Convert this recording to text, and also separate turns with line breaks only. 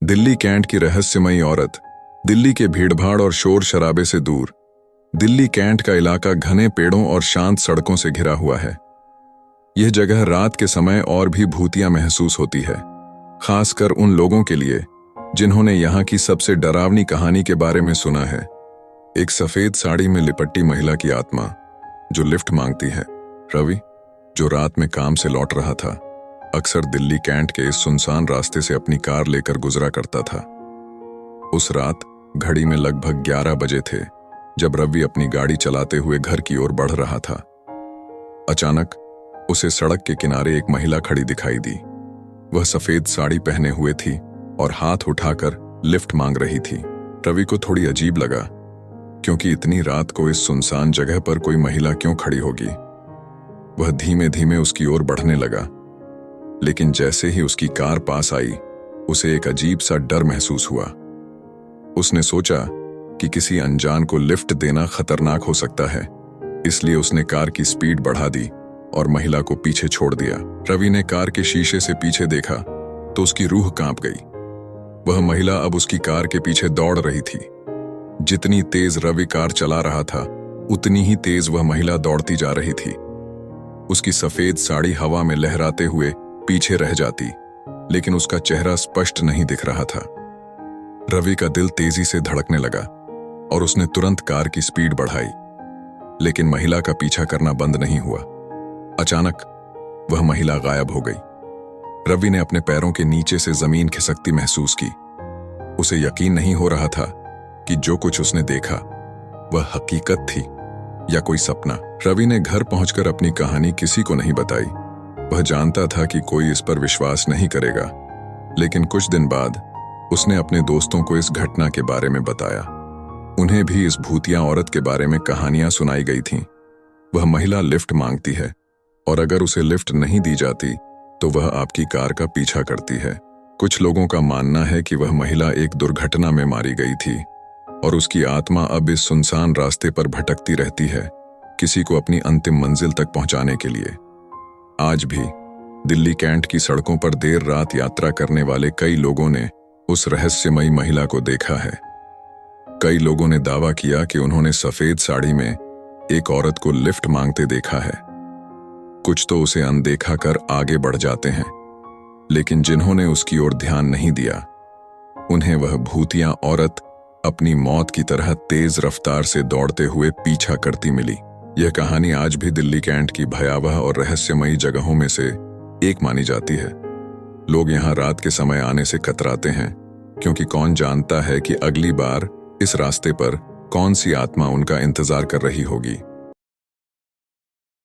Delhi cantt की रहस्यमयी औरत। दिल्ली के भीड़भाड़ और शोर शराबे से दूर दिल्ली कैंट का इलाका घने पेड़ों और शांत सड़कों से घिरा हुआ है। यह जगह रात के समय और भी भूतिया महसूस होती है, खासकर उन लोगों के लिए जिन्होंने यहाँ की सबसे डरावनी कहानी के बारे में सुना है। एक सफेद साड़ी में लिपटी महिला की आत्मा जो लिफ्ट मांगती है। रवि, जो रात में काम से लौट रहा था, अक्सर दिल्ली कैंट के इस सुनसान रास्ते से अपनी कार लेकर गुजरा करता था। उस रात घड़ी में लगभग 11 बजे थे जब रवि अपनी गाड़ी चलाते हुए घर की ओर बढ़ रहा था। अचानक उसे सड़क के किनारे एक महिला खड़ी दिखाई दी। वह सफेद साड़ी पहने हुए थी और हाथ उठाकर लिफ्ट मांग रही थी। रवि को थोड़ी अजीब लगा, क्योंकि इतनी रात को इस सुनसान जगह पर कोई महिला क्यों खड़ी होगी। वह धीमे धीमे उसकी ओर बढ़ने लगा, लेकिन जैसे ही उसकी कार पास आई, उसे एक अजीब सा डर महसूस हुआ। उसने सोचा कि किसी अनजान को लिफ्ट देना खतरनाक हो सकता है, इसलिए उसने कार की स्पीड बढ़ा दी और महिला को पीछे छोड़ दिया। रवि ने कार के शीशे से पीछे देखा तो उसकी रूह कांप गई। वह महिला अब उसकी कार के पीछे दौड़ रही थी। जितनी तेज रवि कार चला रहा था, उतनी ही तेज वह महिला दौड़ती जा रही थी। उसकी सफेद साड़ी हवा में लहराते हुए पीछे रह जाती, लेकिन उसका चेहरा स्पष्ट नहीं दिख रहा था। रवि का दिल तेजी से धड़कने लगा और उसने तुरंत कार की स्पीड बढ़ाई, लेकिन महिला का पीछा करना बंद नहीं हुआ। अचानक वह महिला गायब हो गई। रवि ने अपने पैरों के नीचे से जमीन खिसकती महसूस की। उसे यकीन नहीं हो रहा था कि जो कुछ उसने देखा वह हकीकत थी या कोई सपना। रवि ने घर पहुंचकर अपनी कहानी किसी को नहीं बताई। वह जानता था कि कोई इस पर विश्वास नहीं करेगा, लेकिन कुछ दिन बाद उसने अपने दोस्तों को इस घटना के बारे में बताया। उन्हें भी इस भूतिया औरत के बारे में कहानियां सुनाई गई थीं। वह महिला लिफ्ट मांगती है और अगर उसे लिफ्ट नहीं दी जाती तो वह आपकी कार का पीछा करती है। कुछ लोगों का मानना है कि वह महिला एक दुर्घटना में मारी गई थी और उसकी आत्मा अब इस सुनसान रास्ते पर भटकती रहती है, किसी को अपनी अंतिम मंजिल तक पहुंचाने के लिए। आज भी दिल्ली कैंट की सड़कों पर देर रात यात्रा करने वाले कई लोगों ने उस रहस्यमयी महिला को देखा है। कई लोगों ने दावा किया कि उन्होंने सफेद साड़ी में एक औरत को लिफ्ट मांगते देखा है। कुछ तो उसे अनदेखा कर आगे बढ़ जाते हैं, लेकिन जिन्होंने उसकी ओर ध्यान नहीं दिया, उन्हें वह भूतिया औरत अपनी मौत की तरह तेज रफ्तार से दौड़ते हुए पीछा करती मिली। यह कहानी आज भी दिल्ली कैंट की भयावह और रहस्यमयी जगहों में से एक मानी जाती है। लोग यहाँ रात के समय आने से कतराते हैं, क्योंकि कौन जानता है कि अगली बार इस रास्ते पर कौन सी आत्मा उनका इंतजार कर रही होगी।